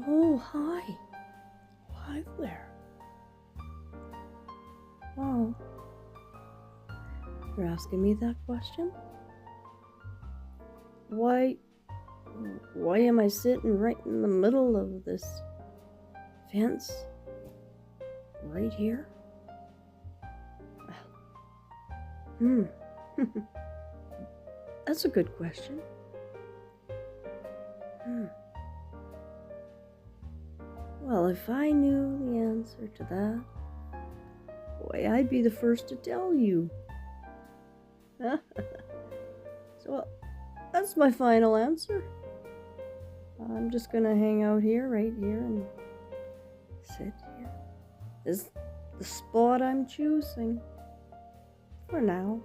Oh, hi. Hi there. Oh, you're asking me that question? Why, why am I sitting right in the middle of this fence? Right here? Hmm. That's a good question. Hmm. Well, if I knew the answer to that, boy, I'd be the first to tell you. So, that's my final answer. I'm just gonna hang out here, right here, and sit here. Is the spot I'm choosing for now.